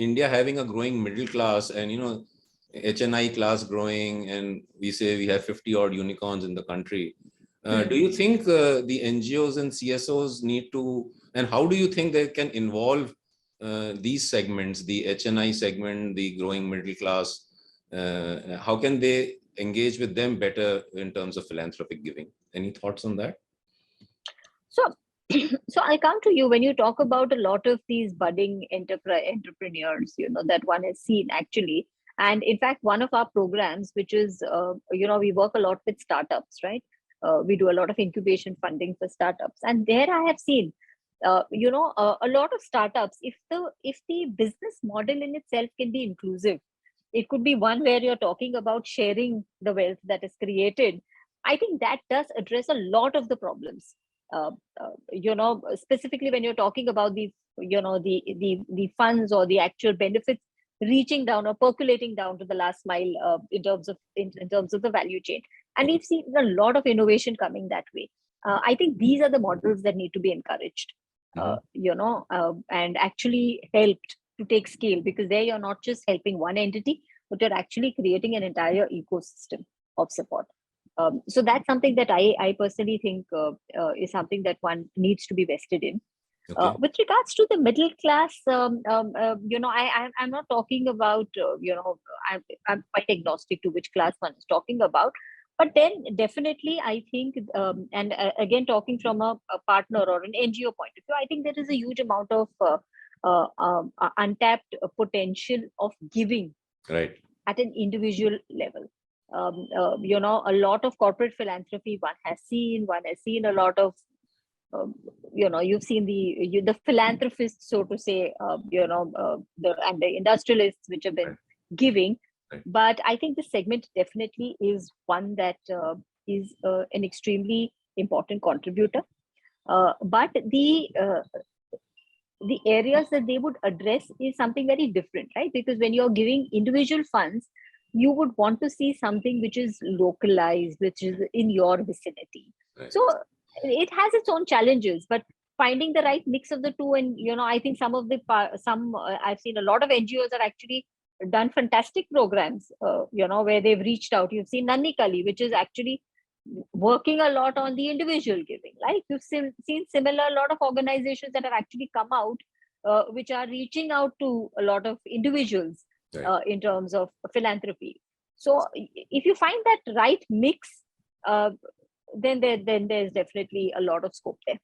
India having a growing middle class and, HNI class growing, and we say we have 50 odd unicorns in the country. Do you think the NGOs and CSOs need to, and how do you think they can involve these segments, the HNI segment, the growing middle class? How can they engage with them better in terms of philanthropic giving? Any thoughts on that? So, so I come to you when you talk about a lot of these budding entrepreneurs, that one has seen actually. And in fact, one of our programs, which is, we work a lot with startups, right? We do a lot of incubation funding for startups. And there I have seen, a lot of startups, if the business model in itself can be inclusive, it could be one where you're talking about sharing the wealth that is created. I think that does address a lot of the problems. Specifically when you're talking about the funds or the actual benefits reaching down or percolating down to the last mile in terms of the value chain. And we've seen a lot of innovation coming that way. I think these are the models that need to be encouraged, and actually helped to take scale, because there you're not just helping one entity, but you're actually creating an entire ecosystem of support. So that's something that I personally think is something that one needs to be vested in. Okay. With regards to the middle class, I'm not talking about, I'm quite agnostic to which class one is talking about. But then definitely, I think, and again, talking from a partner or an NGO point of view, I think there is a huge amount of untapped potential of giving, right, at an individual level. A lot of corporate philanthropy one has seen a lot of, you've seen the philanthropists, so to say, and the industrialists which have been giving. Right. But I think the segment definitely is one that is an extremely important contributor. But the areas that they would address is something very different, right? Because when you're giving individual funds, you would want to see something which is localized, which is in your vicinity. Right. So it has its own challenges, but finding the right mix of the two, and I think I've seen a lot of NGOs are actually done fantastic programs, where they've reached out. You've seen Nanni Kali, which is actually working a lot on the individual giving. Like you've seen similar, a lot of organizations that have actually come out, which are reaching out to a lot of individuals. Right. In terms of philanthropy. So if you find that right mix, then there's definitely a lot of scope there.